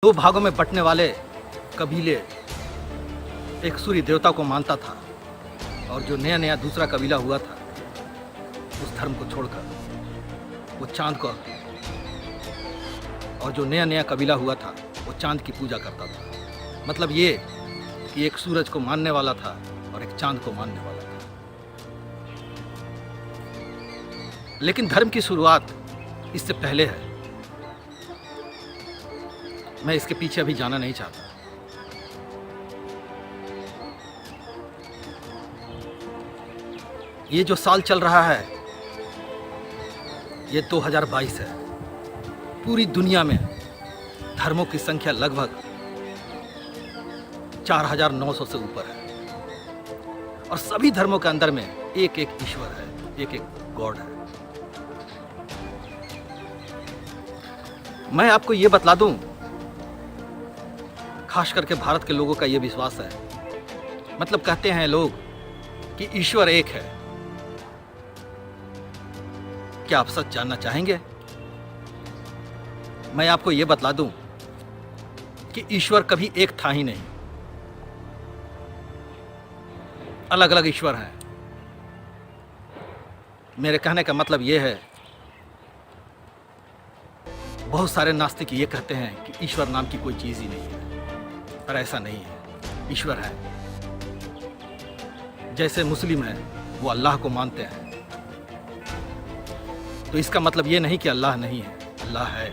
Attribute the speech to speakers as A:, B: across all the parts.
A: दो भागों में बंटने वाले कबीले एक सूर्य देवता को मानता था और जो नया नया दूसरा कबीला हुआ था उस धर्म को छोड़कर वो चांद को, और जो नया नया कबीला हुआ था वो चांद की पूजा करता था। मतलब ये कि एक सूरज को मानने वाला था और एक चांद को मानने वाला था। लेकिन धर्म की शुरुआत इससे पहले है। मैं इसके पीछे अभी जाना नहीं चाहता। ये जो साल चल रहा है ये 2022 है। पूरी दुनिया में धर्मों की संख्या लगभग 4900 से ऊपर है और सभी धर्मों के अंदर में एक एक ईश्वर है, एक एक गॉड है। मैं आपको ये बतला दूं, खास करके भारत के लोगों का ये विश्वास है, मतलब कहते हैं लोग कि ईश्वर एक है। क्या आप सच जानना चाहेंगे? मैं आपको ये बतला दूं कि ईश्वर कभी एक था ही नहीं, अलग अलग ईश्वर हैं। मेरे कहने का मतलब ये है, बहुत सारे नास्तिक ये कहते हैं कि ईश्वर नाम की कोई चीज ही नहीं है, पर ऐसा नहीं है। ईश्वर है। जैसे मुस्लिम है वो अल्लाह को मानते हैं, तो इसका मतलब ये नहीं कि अल्लाह नहीं है, अल्लाह है।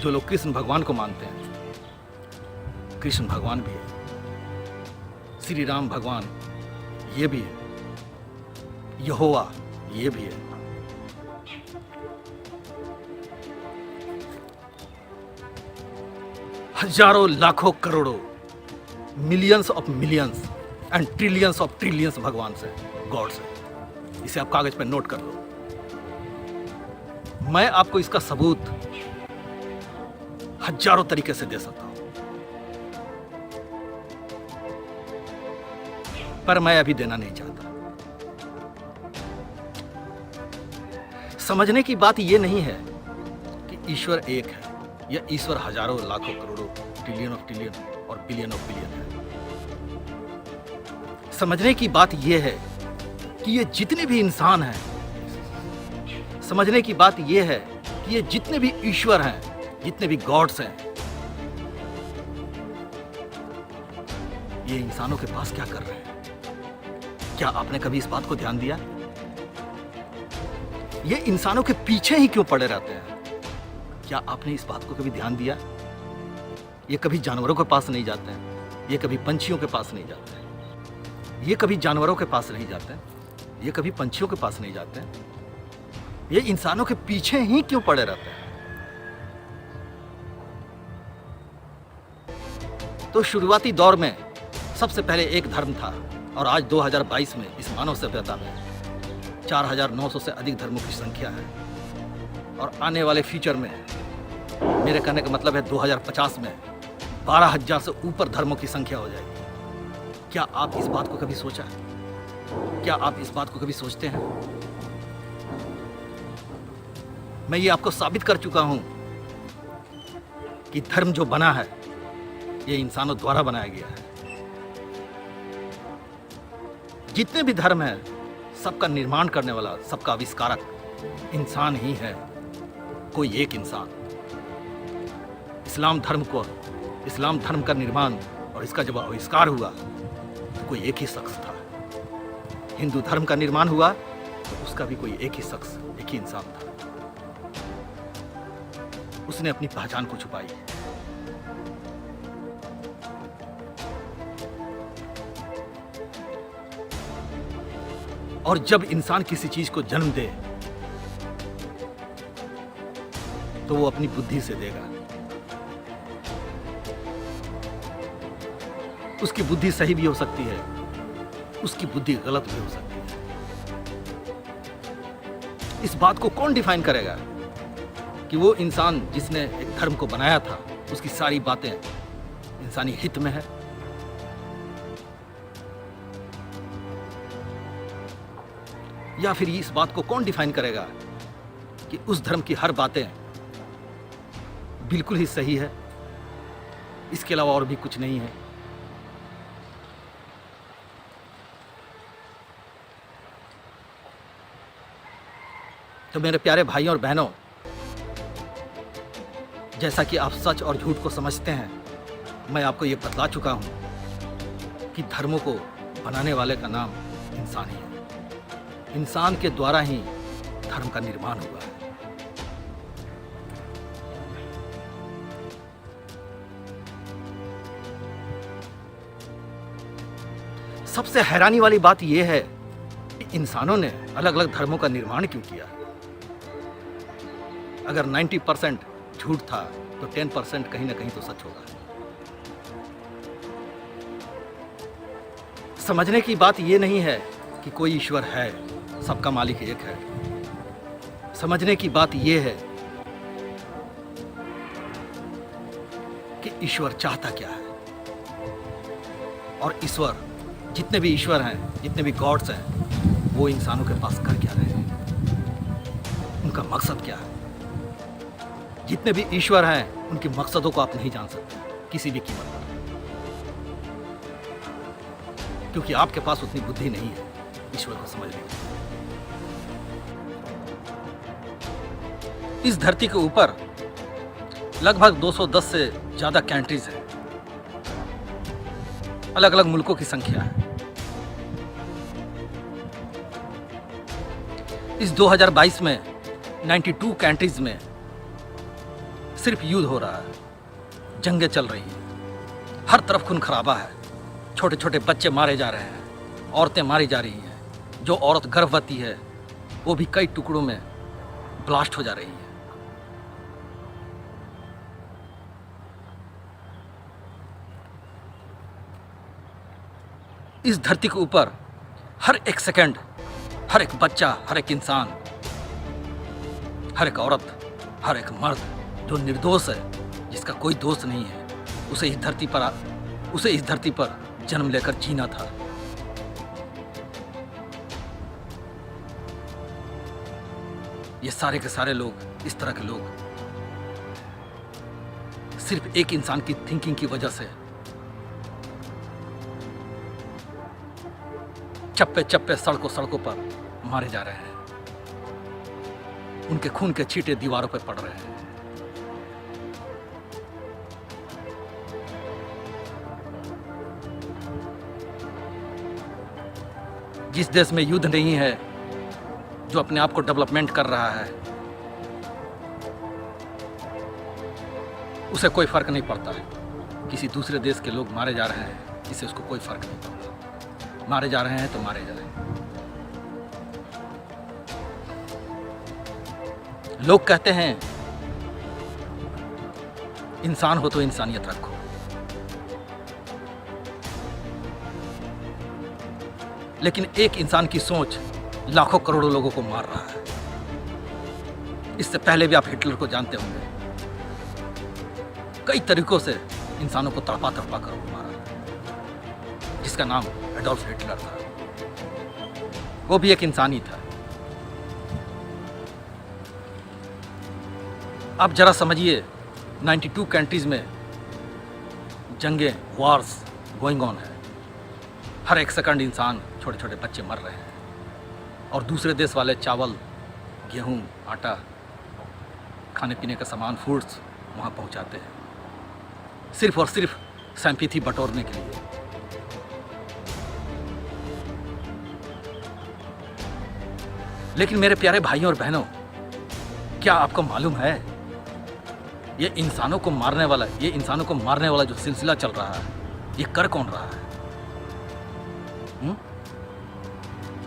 A: जो लोग कृष्ण भगवान को मानते हैं, कृष्ण भगवान भी है। श्री राम भगवान ये भी है, यहोवा ये भी है। हजारों लाखों करोड़ों millions of millions and trillions of trillions भगवान से, गॉड से। इसे आप कागज पर नोट कर लो। मैं आपको इसका सबूत हजारों तरीके से दे सकता हूं, पर मैं अभी देना नहीं चाहता। समझने की बात यह नहीं है कि ईश्वर एक है या ईश्वर हजारों लाखों करोड़ों ट्रिलियन ऑफ ट्रिलियन और बिलियन ऑफ बिलियन है। समझने की बात यह है कि ये जितने भी इंसान हैं, समझने की बात यह है कि ये जितने भी ईश्वर हैं, जितने भी गॉड्स हैं, ये इंसानों के पास क्या कर रहे हैं? क्या आपने कभी इस बात को ध्यान दिया? ये इंसानों के पीछे ही क्यों पड़े रहते हैं? क्या आपने इस बात को कभी ध्यान दिया? ये कभी जानवरों के पास नहीं जाते हैं, ये कभी पंछियों के पास नहीं जाते हैं, ये कभी जानवरों के पास नहीं जाते हैं, ये कभी पंछियों के पास नहीं जाते हैं। ये इंसानों के पीछे ही क्यों पड़े रहते हैं? तो शुरुआती दौर में सबसे पहले एक धर्म था और आज 2022 में इस मानव सभ्यता में 4900 से अधिक धर्मों की संख्या है। और आने वाले फ्यूचर में, मेरे कहने का मतलब है 2050 में 12,000 से ऊपर धर्मों की संख्या हो जाएगी। क्या आप इस बात को कभी सोचा? क्या आप इस बात को कभी सोचते हैं? मैं ये आपको साबित कर चुका हूं कि धर्म जो बना है ये इंसानों द्वारा बनाया गया है। जितने भी धर्म है, सबका निर्माण करने वाला, सबका आविष्कारक इंसान ही है, कोई एक इंसान। इस्लाम धर्म का निर्माण और इसका जब आविष्कार हुआ तो कोई एक ही शख्स था। हिंदू धर्म का निर्माण हुआ तो उसका भी कोई एक ही शख्स, एक ही इंसान था। उसने अपनी पहचान को छुपाई। और जब इंसान किसी चीज को जन्म दे तो वो अपनी बुद्धि से देगा। उसकी बुद्धि सही भी हो सकती है, उसकी बुद्धि गलत भी हो सकती है। इस बात को कौन डिफाइन करेगा कि वो इंसान जिसने एक धर्म को बनाया था उसकी सारी बातें इंसानी हित में है? या फिर इस बात को कौन डिफाइन करेगा कि उस धर्म की हर बातें बिल्कुल ही सही है इसके अलावा और भी कुछ नहीं है। तो मेरे प्यारे भाइयों और बहनों, जैसा कि आप सच और झूठ को समझते हैं, मैं आपको ये बतला चुका हूं कि धर्मों को बनाने वाले का नाम इंसान ही है। इंसान के द्वारा ही धर्म का निर्माण हुआ है। सबसे हैरानी वाली बात यह है कि इंसानों ने अलग अलग धर्मों का निर्माण क्यों किया। अगर 90% झूठ था तो 10% कहीं ना कहीं तो सच होगा। समझने की बात यह नहीं है कि कोई ईश्वर है, सबका मालिक एक है। समझने की बात यह है कि ईश्वर चाहता क्या है, और ईश्वर, जितने भी ईश्वर हैं, जितने भी गॉड्स हैं, वो इंसानों के पास कर क्या रहे हैं, उनका मकसद क्या है। जितने भी ईश्वर हैं, उनके मकसदों को आप नहीं जान सकते किसी भी कीमत पर, क्योंकि आपके पास उतनी बुद्धि नहीं है ईश्वर को समझने की। इस धरती के ऊपर लगभग 210 से ज्यादा कंट्रीज हैं, अलग अलग मुल्कों की संख्या है। इस 2022 में 92 कंट्रीज में सिर्फ युद्ध हो रहा है, जंगें चल रही हैं, हर तरफ खून खराबा है, छोटे छोटे बच्चे मारे जा रहे हैं, औरतें मारी जा रही हैं, जो औरत गर्भवती है वो भी कई टुकड़ों में ब्लास्ट हो जा रही है। इस धरती के ऊपर हर एक सेकंड, हर एक बच्चा, हर एक इंसान, हर एक औरत, हर एक मर्द जो निर्दोष है, जिसका कोई दोष नहीं है, उसे इस धरती पर जन्म लेकर जीना था। ये सारे के सारे लोग, इस तरह के लोग, सिर्फ एक इंसान की थिंकिंग की वजह से चप्पे चप्पे सड़कों पर मारे जा रहे हैं। उनके खून के छींटे दीवारों पर पड़ रहे हैं। जिस देश में युद्ध नहीं है, जो अपने आप को डेवलपमेंट कर रहा है, उसे कोई फर्क नहीं पड़ता है। किसी दूसरे देश के लोग मारे जा रहे हैं, इससे उसको कोई फर्क नहीं पड़ता। मारे जा रहे हैं तो मारे जा रहे हैं। लोग कहते हैं इंसान हो तो इंसानियत रखो। लेकिन एक इंसान की सोच लाखों करोड़ों लोगों को मार रहा है। इससे पहले भी आप हिटलर को जानते होंगे, कई तरीकों से इंसानों को तड़पा कर मारा, जिसका नाम एडोल्फ हिटलर था। वो भी एक इंसान ही था। आप जरा समझिए, 92 कंट्रीज में जंगें, वॉर्स गोइंग ऑन है। हर एक सेकंड इंसान, छोटे छोटे बच्चे मर रहे हैं, और दूसरे देश वाले चावल, गेहूं, आटा, खाने पीने का सामान, फूड्स वहाँ पहुँचाते हैं, सिर्फ और सिर्फ सिंपैथी बटोरने के लिए। लेकिन मेरे प्यारे भाइयों और बहनों, क्या आपको मालूम है, ये इंसानों को मारने वाला जो सिलसिला चल रहा है, ये कर कौन रहा है?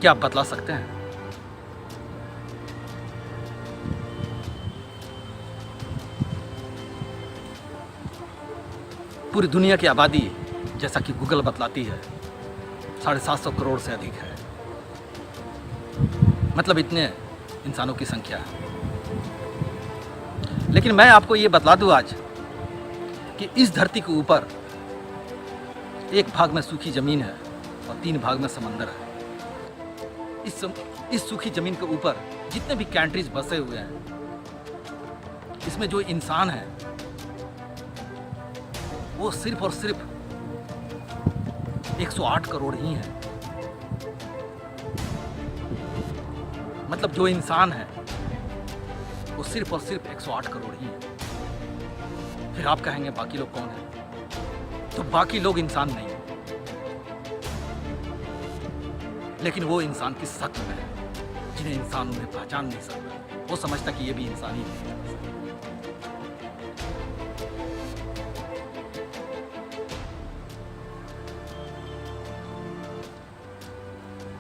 A: क्या आप बतला सकते हैं? पूरी दुनिया की आबादी, जैसा कि गूगल बतलाती है, 750 करोड़ से अधिक है। मतलब इतने इंसानों की संख्या है। लेकिन मैं आपको ये बतला दूं आज कि इस धरती के ऊपर एक भाग में सूखी जमीन है और 3 भाग में समंदर है। इस सूखी जमीन के ऊपर जितने भी कंट्रीज बसे हुए हैं, इसमें जो इंसान है वो सिर्फ और सिर्फ 108 करोड़ ही हैं। मतलब जो इंसान है वो सिर्फ और सिर्फ 108 करोड़ ही है। फिर आप कहेंगे बाकी लोग कौन है? तो बाकी लोग इंसान नहीं है, लेकिन वो इंसान की शक्ल में है जिन्हें इंसान उन्हें पहचान नहीं सकता। वो समझता कि ये भी इंसान ही है।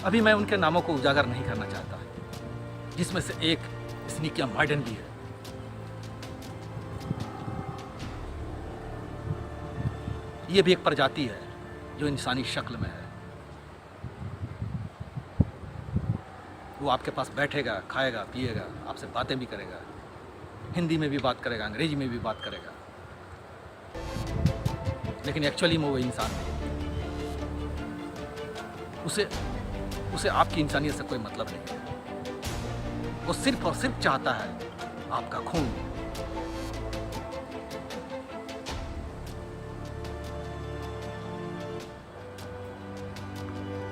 A: अभी मैं उनके नामों को उजागर नहीं करना चाहता, जिसमें से एक स्नीकिया मार्डन भी है। ये भी एक प्रजाति है जो इंसानी शक्ल में है। वो आपके पास बैठेगा, खाएगा, पिएगा, आपसे बातें भी करेगा, हिंदी में भी बात करेगा, अंग्रेजी में भी बात करेगा, लेकिन एक्चुअली में वो इंसान नहीं। उसे आपकी इंसानियत से कोई मतलब नहीं है। वो सिर्फ और सिर्फ चाहता है आपका खून।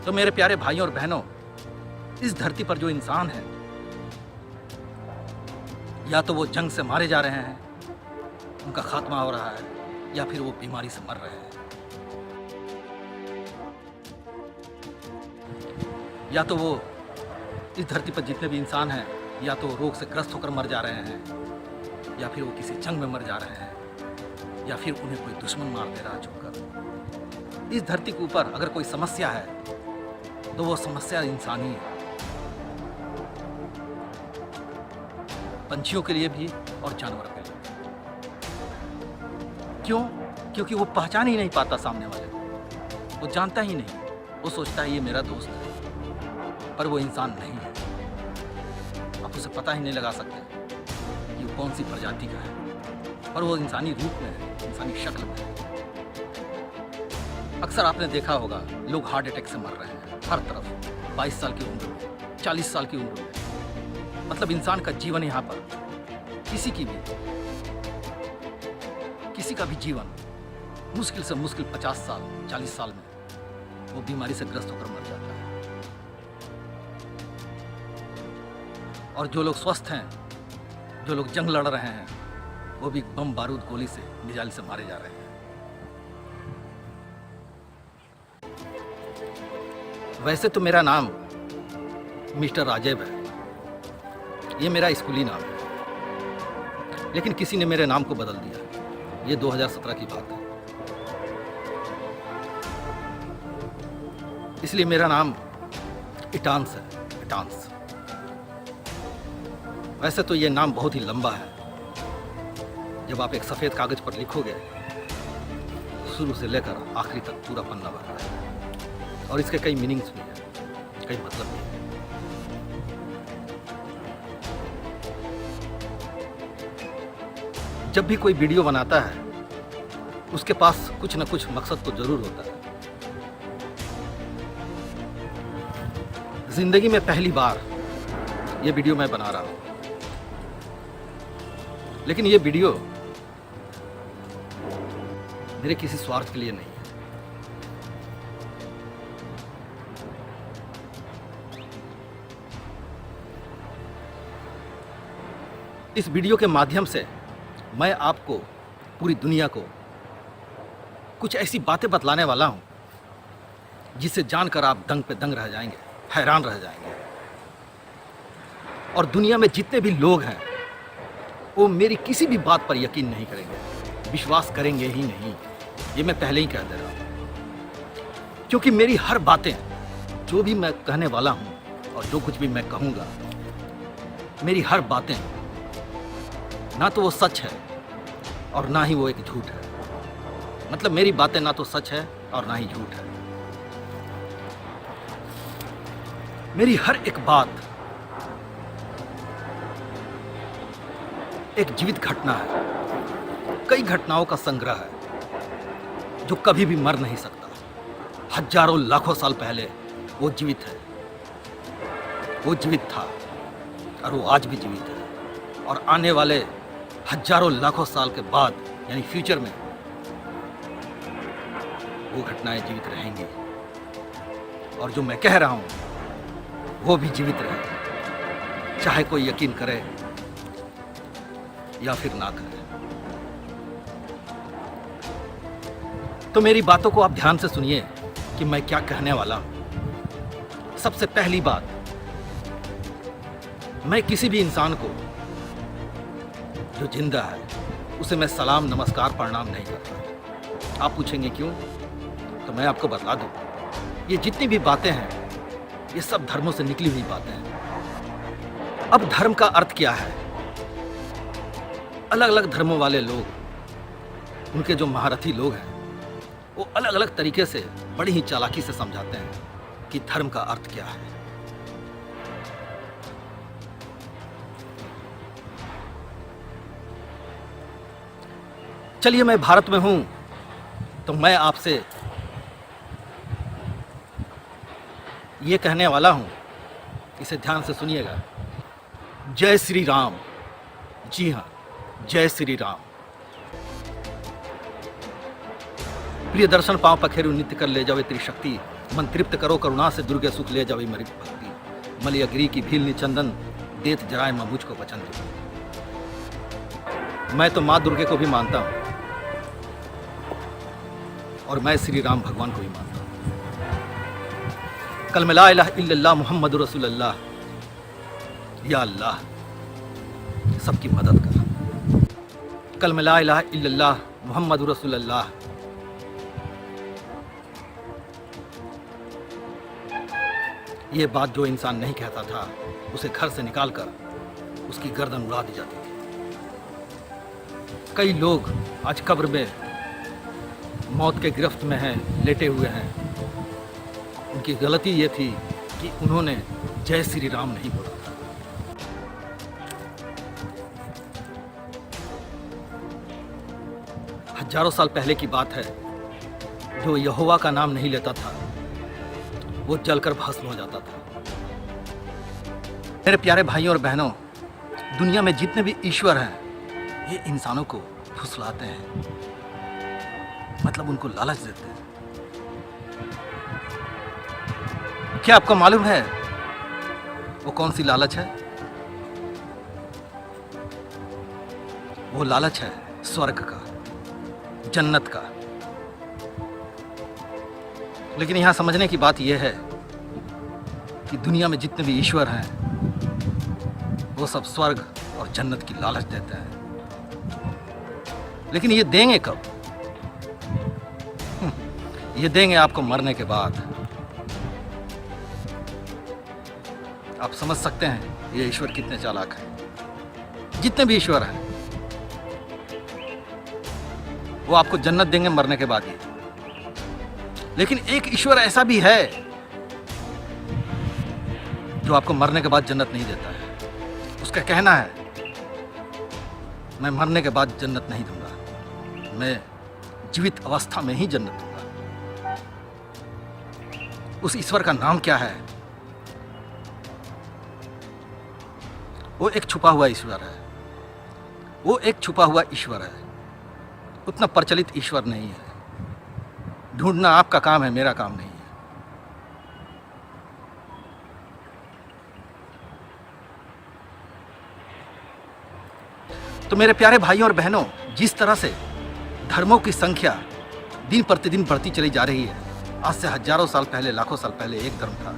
A: तो मेरे प्यारे भाइयों और बहनों, इस धरती पर जो इंसान है, या तो वो जंग से मारे जा रहे हैं, उनका खात्मा हो रहा है, या फिर वो बीमारी से मर रहे हैं, या तो वो इस धरती पर जितने भी इंसान हैं, या तो रोग से ग्रस्त होकर मर जा रहे हैं, या फिर वो किसी जंग में मर जा रहे हैं, या फिर उन्हें कोई दुश्मन मार दे रहा है छुपकर। इस धरती के ऊपर अगर कोई समस्या है तो वो समस्या इंसानी है, पंछियों के लिए भी और जानवरों के लिए। क्यों? क्योंकि वो पहचान ही नहीं पाता सामने वाले को। वो जानता ही नहीं, वो सोचता है ये मेरा दोस्त है, पर वो इंसान नहीं है। आप उसे पता ही नहीं लगा सकते कि वो कौन सी प्रजाति का है, पर वो इंसानी रूप में है, इंसानी शक्ल में है। अक्सर आपने देखा होगा लोग हार्ट अटैक से मर रहे हैं हर तरफ, 22 साल की उम्र में, 40 साल की उम्र में। मतलब इंसान का जीवन यहाँ पर किसी का भी जीवन मुश्किल से मुश्किल 50 साल 40 साल में वो बीमारी से ग्रस्त होकर मर जाता है। और जो लोग स्वस्थ हैं, जो लोग जंग लड़ रहे हैं, वो भी बम बारूद गोली से मिसाइल से मारे जा रहे हैं। वैसे तो मेरा नाम मिस्टर राजेब है, ये मेरा स्कूली नाम है, लेकिन किसी ने मेरे नाम को बदल दिया। ये 2017 की बात है, इसलिए मेरा नाम इटांस है, इटांस। वैसे तो ये नाम बहुत ही लंबा है। जब आप एक सफ़ेद कागज पर लिखोगे, शुरू से लेकर आखिरी तक पूरा पन्ना भरता है, और इसके कई मीनिंग्स भी हैं, कई मतलब भी हैं। जब भी कोई वीडियो बनाता है, उसके पास कुछ न कुछ मकसद तो जरूर होता है। जिंदगी में पहली बार ये वीडियो मैं बना रहा हूं, लेकिन ये वीडियो मेरे किसी स्वार्थ के लिए नहीं है। इस वीडियो के माध्यम से मैं आपको, पूरी दुनिया को कुछ ऐसी बातें बतलाने वाला हूं जिसे जानकर आप दंग पे दंग रह जाएंगे, हैरान रह जाएंगे। और दुनिया में जितने भी लोग हैं वो मेरी किसी भी बात पर यकीन नहीं करेंगे, विश्वास करेंगे ही नहीं। ये मैं पहले ही कह दे रहा हूं, क्योंकि मेरी हर बातें, जो भी मैं कहने वाला हूं और जो कुछ भी मैं कहूंगा, मेरी हर बातें ना तो वो सच है और ना ही वो एक झूठ है। मतलब मेरी बातें ना तो सच है और ना ही झूठ है। मेरी हर एक बात एक जीवित घटना है, कई घटनाओं का संग्रह है जो कभी भी मर नहीं सकता। हजारों लाखों साल पहले वो जीवित है, वो जीवित था और वो आज भी जीवित है। और आने वाले हजारों लाखों साल के बाद, यानी फ्यूचर में, वो घटनाएं जीवित रहेंगी और जो मैं कह रहा हूं वो भी जीवित रहेगा, चाहे कोई यकीन करे या फिर ना करे। तो मेरी बातों को आप ध्यान से सुनिए कि मैं क्या कहने वाला हूं। सबसे पहली बात, मैं किसी भी इंसान को जो जिंदा है उसे मैं सलाम नमस्कार प्रणाम नहीं करता। आप पूछेंगे क्यों, तो मैं आपको बतला दूं, ये जितनी भी बातें हैं ये सब धर्मों से निकली हुई बातें हैं। अब धर्म का अर्थ क्या है, अलग अलग धर्मों वाले लोग, उनके जो महारथी लोग हैं, वो अलग अलग तरीके से बड़ी ही चालाकी से समझाते हैं कि धर्म का अर्थ क्या है। चलिए, मैं भारत में हूं तो मैं आपसे ये कहने वाला हूं, इसे ध्यान से सुनिएगा। जय श्री राम। जी हां, जय श्री राम। प्रिय दर्शन पांव पखेरु नित्य कर ले जावे त्रिशक्ति, मन तृप्त करो करुणा से दुर्गे सुख ले जावे मरी भक्ति। मलिया गिरी की भील निचंदन, देत जराय मां मुझको वचन दे। मैं तो मां दुर्गे को भी मानता हूं और मैं श्री राम भगवान को भी मानता हूं। कल में ला इलाहा इल्लल्लाह मुहम्मद रसूलुल्लाह, या अल्लाह सबकी मदद कर। कल में ला इलाहा इल्लल्लाह मुहम्मद रसूलुल्लाह। ये बात जो इंसान नहीं कहता था उसे घर से निकालकर उसकी गर्दन उड़ा दी जाती थी। कई लोग आज कब्र में मौत के गिरफ्त में हैं, लेटे हुए हैं। उनकी गलती ये थी कि उन्होंने जय श्री राम नहीं बोला था। हजारों साल पहले की बात है, जो यहोवा का नाम नहीं लेता था वो जलकर भस्म हो जाता था। मेरे प्यारे भाइयों और बहनों, दुनिया में जितने भी ईश्वर हैं ये इंसानों को फुसलाते हैं, मतलब उनको लालच देते हैं। क्या आपको मालूम है वो कौन सी लालच है? वो लालच है स्वर्ग का, जन्नत का। लेकिन यहां समझने की बात यह है कि दुनिया में जितने भी ईश्वर हैं वो सब स्वर्ग और जन्नत की लालच देते हैं, लेकिन ये देंगे कब? ये देंगे आपको मरने के बाद। आप समझ सकते हैं ये ईश्वर कितने चालाक हैं। जितने भी ईश्वर हैं वो आपको जन्नत देंगे मरने के बाद ही। लेकिन एक ईश्वर ऐसा भी है जो आपको मरने के बाद जन्नत नहीं देता है। उसका कहना है, मैं मरने के बाद जन्नत नहीं दूंगा, मैं जीवित अवस्था में ही जन्नत दूंगा। उस ईश्वर का नाम क्या है? वो एक छुपा हुआ ईश्वर है। वो एक छुपा हुआ ईश्वर है, उतना प्रचलित ईश्वर नहीं है। ढूंढना आपका काम है, मेरा काम नहीं है। तो मेरे प्यारे भाइयों और बहनों, जिस तरह से धर्मों की संख्या दिन प्रतिदिन बढ़ती चली जा रही है, आज से हजारों साल पहले, लाखों साल पहले एक धर्म था।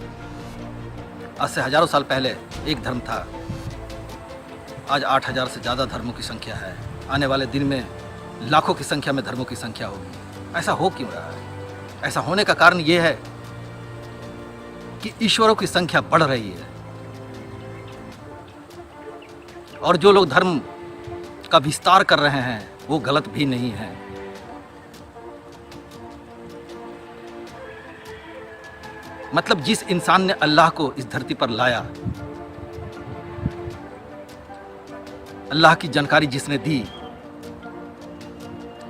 A: आज से हजारों साल पहले एक धर्म था, आज 8000 से ज़्यादा धर्मों की संख्या है। आने वाले दिन में लाखों की संख्या में धर्मों की संख्या होगी। ऐसा हो क्यों रहा है? ऐसा होने का कारण यह है कि ईश्वरों की संख्या बढ़ रही है और जो लोग धर्म का विस्तार कर रहे हैं वो गलत भी नहीं है। मतलब जिस इंसान ने अल्लाह को इस धरती पर लाया, अल्लाह की जानकारी जिसने दी,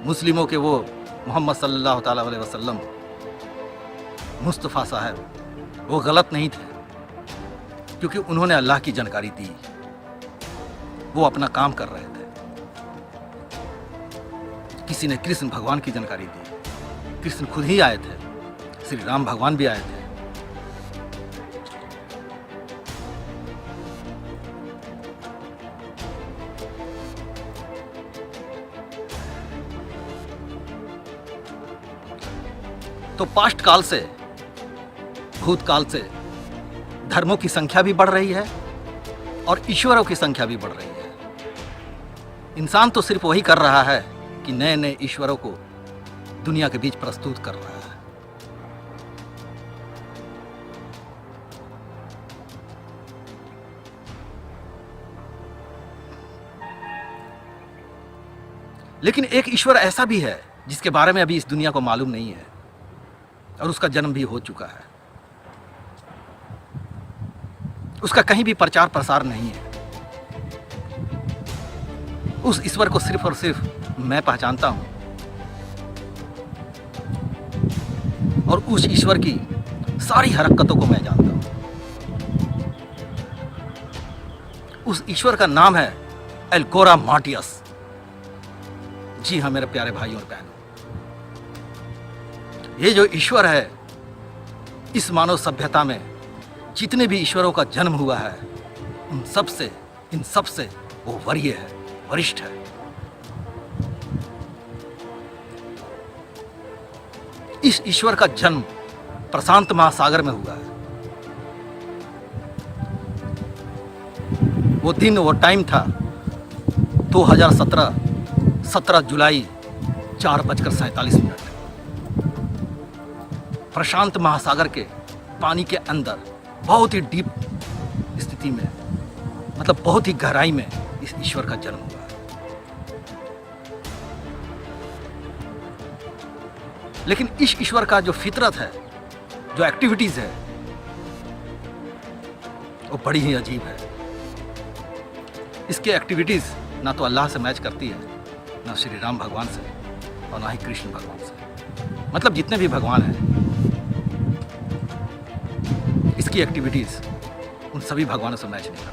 A: मुस्लिमों के वो मोहम्मद सल्लल्लाहु ताला अलैहि वसल्लम, मुस्तफ़ा साहब, वो गलत नहीं थे क्योंकि उन्होंने अल्लाह की जानकारी दी। वो अपना काम कर रहे थे। किसी ने कृष्ण भगवान की जानकारी दी, कृष्ण खुद ही आए थे, श्री राम भगवान भी आए थे। तो पास्ट काल से, भूतकाल से धर्मों की संख्या भी बढ़ रही है और ईश्वरों की संख्या भी बढ़ रही है। इंसान तो सिर्फ वही कर रहा है कि नए नए ईश्वरों को दुनिया के बीच प्रस्तुत कर रहा है। लेकिन एक ईश्वर ऐसा भी है जिसके बारे में अभी इस दुनिया को मालूम नहीं है और उसका जन्म भी हो चुका है। उसका कहीं भी प्रचार प्रसार नहीं है। उस ईश्वर को सिर्फ और सिर्फ मैं पहचानता हूं और उस ईश्वर की सारी हरकतों को मैं जानता हूं। उस ईश्वर का नाम है एल्कोरा मार्टियस। जी हाँ मेरे प्यारे भाइयों और बहनों, ये जो ईश्वर है, इस मानव सभ्यता में जितने भी ईश्वरों का जन्म हुआ है, इन सब से वो वरीय है, वरिष्ठ है। इस ईश्वर का जन्म प्रशांत महासागर में हुआ है। वो दिन, वो टाइम था 2017 17 जुलाई 4:47। प्रशांत महासागर के पानी के अंदर बहुत ही डीप स्थिति में, मतलब बहुत ही गहराई में इस ईश्वर का जन्म हुआ है। लेकिन इस ईश्वर का जो फितरत है, जो एक्टिविटीज है, वो बड़ी ही अजीब है। इसकी एक्टिविटीज ना तो अल्लाह से मैच करती है, ना श्री राम भगवान से, और ना ही कृष्ण भगवान से। मतलब जितने भी भगवान हैं, इसकी एक्टिविटीज उन सभी भगवानों से मैच नहीं करती।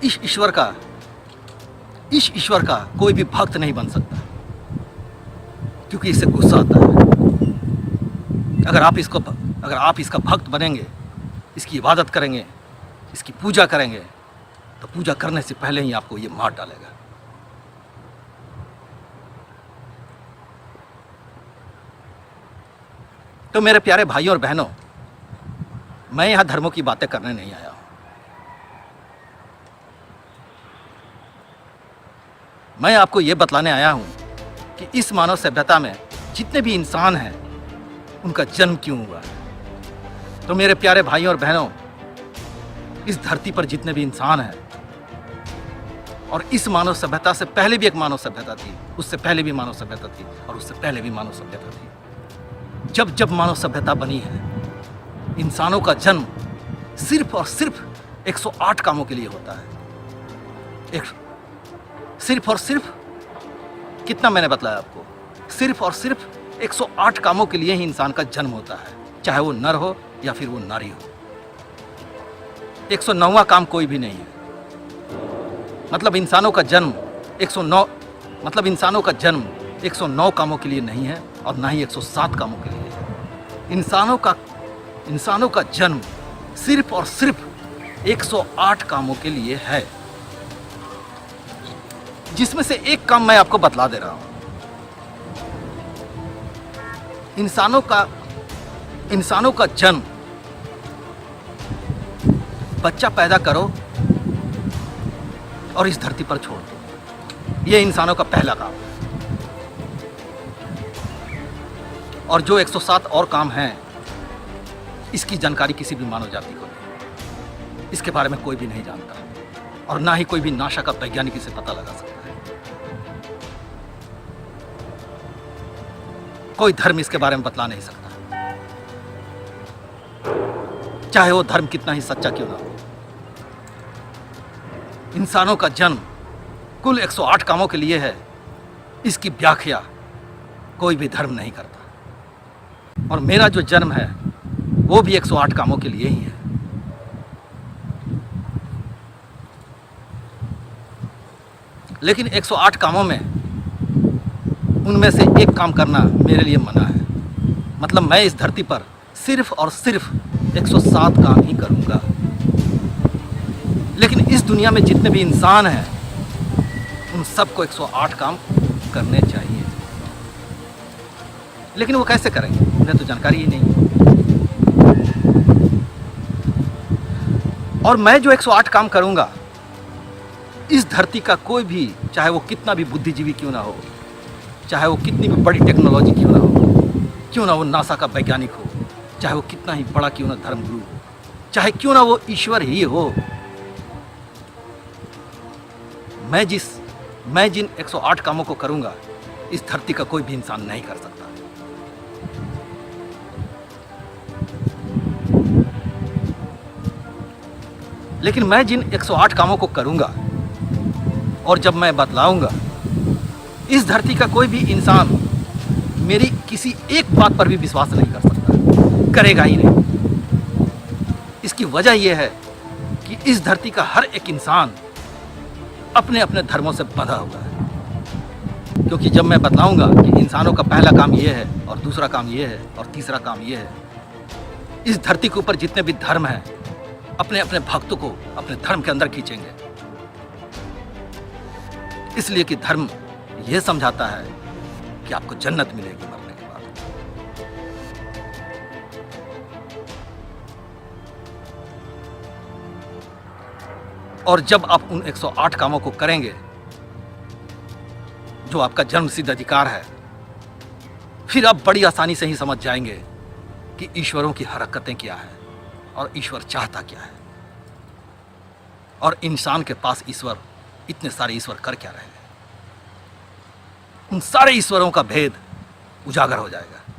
A: इस ईश्वर का कोई भी भक्त नहीं बन सकता, क्योंकि इससे गुस्सा आता है। अगर आप इसका भक्त बनेंगे, इसकी इबादत करेंगे, इसकी पूजा करेंगे, तो पूजा करने से पहले ही आपको ये मार डालेगा। तो मेरे प्यारे भाइयों और बहनों, मैं यहां धर्मों की बातें करने नहीं आया हूं। मैं आपको यह बतलाने आया हूं कि इस मानव सभ्यता में जितने भी इंसान हैं, उनका जन्म क्यों हुआ है। तो मेरे प्यारे भाइयों और बहनों, इस धरती पर जितने भी इंसान हैं, और इस मानव सभ्यता से पहले भी एक मानव सभ्यता थी, उससे पहले भी मानव सभ्यता थी, और उससे पहले भी मानव सभ्यता थी। जब जब मानव सभ्यता बनी है, इंसानों का जन्म सिर्फ और सिर्फ 108 कामों के लिए होता है। सिर्फ और सिर्फ कितना मैंने बतलाया आपको, सिर्फ और सिर्फ 108 कामों के लिए ही इंसान का जन्म होता है, चाहे वो नर हो या फिर वो नारी हो। 109वां काम कोई भी नहीं है। मतलब इंसानों का जन्म 109 कामों के लिए नहीं है, और ना ही 107 कामों के लिए है। इंसानों का जन्म सिर्फ और सिर्फ 108 कामों के लिए है, जिसमें से एक काम मैं आपको बतला दे रहा हूं। इंसानों का जन्म, बच्चा पैदा करो और इस धरती पर छोड़ दो, यह इंसानों का पहला काम है। और जो 107 और काम हैं, इसकी जानकारी किसी भी मानव जाति को नहीं। इसके बारे में कोई भी नहीं जानता, और ना ही कोई भी नासा का वैज्ञानिक इसे पता लगा सकता है। कोई धर्म इसके बारे में बतला नहीं सकता, चाहे वो धर्म कितना ही सच्चा क्यों ना हो। इंसानों का जन्म कुल 108 कामों के लिए है, इसकी व्याख्या कोई भी धर्म नहीं करता। और मेरा जो जन्म है वो भी 108 कामों के लिए ही है। लेकिन 108 कामों में उनमें से एक काम करना मेरे लिए मना है। मतलब मैं इस धरती पर सिर्फ और सिर्फ 107 काम ही करूँगा। लेकिन इस दुनिया में जितने भी इंसान हैं उन सबको 108 काम करने चाहिए। लेकिन वो कैसे करेंगे, उन्हें तो जानकारी ही नहीं। और मैं जो 108 काम करूंगा, इस धरती का कोई भी, चाहे वो कितना भी बुद्धिजीवी क्यों ना हो, चाहे वो कितनी भी बड़ी टेक्नोलॉजी क्यों ना हो, क्यों ना वो नासा का वैज्ञानिक हो, चाहे वो कितना ही बड़ा क्यों ना धर्मगुरु हो, चाहे क्यों ना वो ईश्वर ही हो, मैं जिन 108 कामों को करूंगा, इस धरती का कोई भी इंसान नहीं कर सकता। लेकिन मैं जिन 108 कामों को करूंगा और जब मैं बतलाऊंगा, इस धरती का कोई भी इंसान मेरी किसी एक बात पर भी विश्वास नहीं कर सकता, करेगा ही नहीं। इसकी वजह यह है कि इस धरती का हर एक इंसान अपने अपने धर्मों से बंधा हुआ है। क्योंकि जब मैं बतलाऊंगा कि इंसानों का पहला काम यह है और दूसरा काम यह है और तीसरा काम यह है, इस धरती के ऊपर जितने भी धर्म हैं अपने अपने भक्तों को अपने धर्म के अंदर खींचेंगे। इसलिए कि धर्म यह समझाता है कि आपको जन्नत मिलेगी मरने के बाद। और जब आप उन 108 कामों को करेंगे जो आपका जन्मसिद्ध अधिकार है, फिर आप बड़ी आसानी से ही समझ जाएंगे कि ईश्वरों की हरकतें क्या है और ईश्वर चाहता क्या है, और इंसान के पास ईश्वर, इतने सारे ईश्वर कर क्या रहे हैं। उन सारे ईश्वरों का भेद उजागर हो जाएगा।